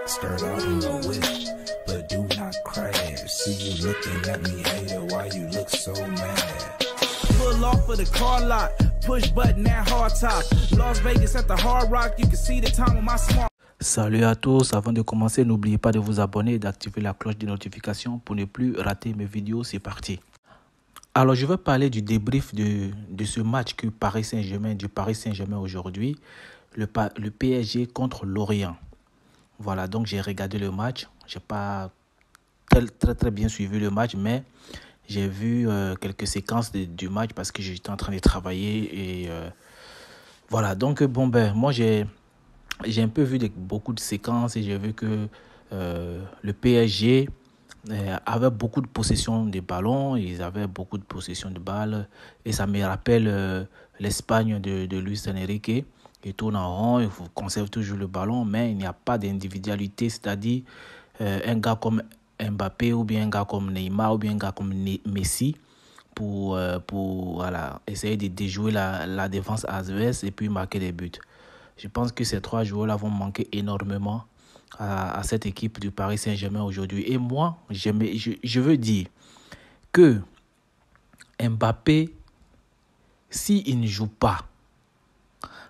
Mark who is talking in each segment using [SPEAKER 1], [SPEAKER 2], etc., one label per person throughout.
[SPEAKER 1] Skirt out in the whip, but do not crash. See you looking at me, hater, why you look so mad?
[SPEAKER 2] Pull off of the car lot, push button at hard top. Las Vegas at the Hard Rock, you can see the time on my smart.
[SPEAKER 3] Salut à tous, avant de commencer, n'oubliez pas de vous abonner et d'activer la cloche de notification pour ne plus rater mes vidéos. C'est parti. Alors, je vais parler du débrief de ce match du Paris Saint-Germain aujourd'hui, le PSG contre Lorient. Voilà, donc j'ai regardé le match. Je n'ai pas très bien suivi le match, mais j'ai vu quelques séquences du match parce que j'étais en train de travailler. Et voilà, donc moi j'ai un peu vu beaucoup de séquences et j'ai vu que le PSG avait beaucoup de possession de ballon, ils avaient beaucoup de possession de balles et ça me rappelle l'Espagne de Luis Enrique. Il tourne en rond, il conserve toujours le ballon, mais il n'y a pas d'individualité, c'est-à-dire un gars comme Mbappé ou bien un gars comme Neymar ou bien un gars comme Messi pour voilà, essayer de déjouer la défense adverse et puis marquer des buts. Je pense que ces trois joueurs-là vont manquer énormément à cette équipe du Paris Saint-Germain aujourd'hui. Et moi, je veux dire que Mbappé, s'il ne joue pas,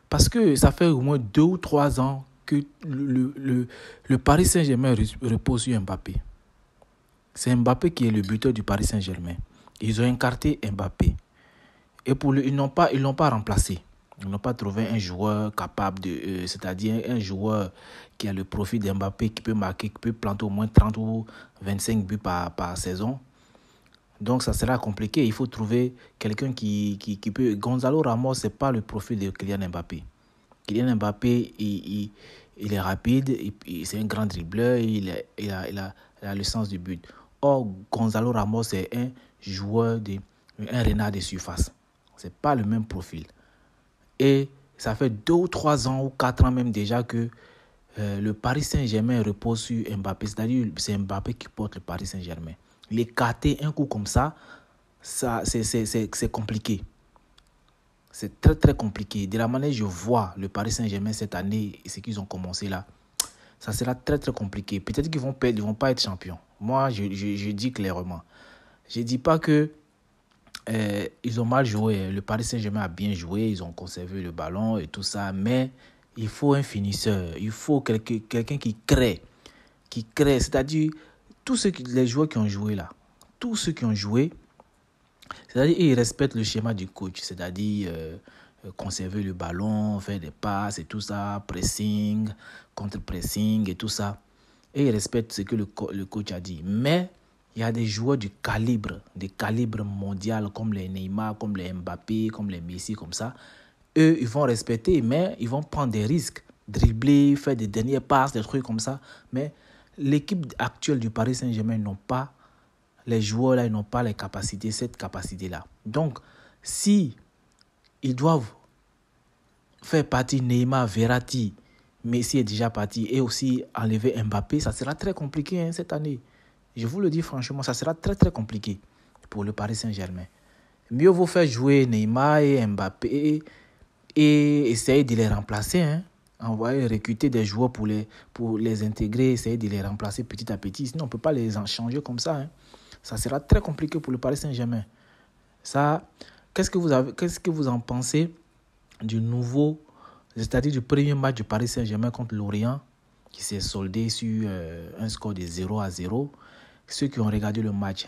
[SPEAKER 3] parce que ça fait au moins 2 ou 3 ans que le Paris Saint-Germain repose sur Mbappé. C'est Mbappé qui est le buteur du Paris Saint-Germain. Ils ont écarté Mbappé. Et ils l'ont pas remplacé. Ils n'ont pas trouvé un joueur capable c'est-à-dire un joueur qui a le profil d'Mbappé, qui peut marquer, qui peut planter au moins 30 ou 25 buts par saison. Donc ça sera compliqué. Il faut trouver quelqu'un qui peut... Gonzalo Ramos, ce n'est pas le profil de Kylian Mbappé. Kylian Mbappé, il est rapide, c'est un grand dribbleur, il a le sens du but. Or, Gonzalo Ramos, c'est un joueur, un renard de surface. Ce n'est pas le même profil. Et ça fait 2 ou 3 ans ou 4 ans même déjà que le Paris Saint-Germain repose sur Mbappé. C'est-à-dire c'est Mbappé qui porte le Paris Saint-Germain. L'écarter un coup comme ça c'est compliqué. C'est très très compliqué. De la manière dont je vois le Paris Saint-Germain cette année et ce qu'ils ont commencé là, ça sera très très compliqué. Peut-être qu'ils vont perdre, ils ne vont pas être champions. Moi, je dis clairement. Je ne dis pas que ils ont mal joué. Le Paris Saint-Germain a bien joué. Ils ont conservé le ballon et tout ça. Mais il faut un finisseur. Il faut quelqu'un qui crée. C'est-à-dire, les joueurs qui ont joué là, tous ceux qui ont joué, c'est-à-dire ils respectent le schéma du coach. C'est-à-dire conserver le ballon, faire des passes et tout ça, pressing, contre-pressing et tout ça. Et ils respectent ce que le coach a dit. Mais il y a des joueurs des calibres mondial comme les Neymar, comme les Mbappé, comme les Messi, comme ça. Eux, ils vont respecter, mais ils vont prendre des risques. Dribbler, faire des dernières passes, des trucs comme ça. Mais l'équipe actuelle du Paris Saint-Germain les joueurs là, ils n'ont pas cette capacité-là. Donc, si ils doivent faire partie Neymar, Verratti, Messi est déjà parti, et aussi enlever Mbappé, ça sera très compliqué cette année. Je vous le dis franchement, ça sera très très compliqué pour le Paris Saint-Germain. Mieux vaut faire jouer Neymar et Mbappé et essayer de les remplacer. Envoyer, recruter des joueurs pour les intégrer, essayer de les remplacer petit à petit. Sinon, on ne peut pas les changer comme ça. Ça sera très compliqué pour le Paris Saint-Germain. Ça, qu'est-ce que vous en pensez du nouveau, c'est-à-dire du premier match du Paris Saint-Germain contre Lorient, qui s'est soldé sur un score de 0-0. Ceux qui ont regardé le match,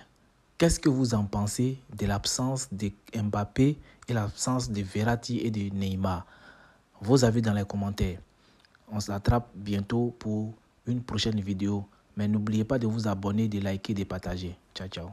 [SPEAKER 3] qu'est-ce que vous en pensez de l'absence de Mbappé et l'absence de Verratti et de Neymar? Vos avis dans les commentaires. On s'attrape bientôt pour une prochaine vidéo. Mais n'oubliez pas de vous abonner, de liker, de partager. Ciao, ciao.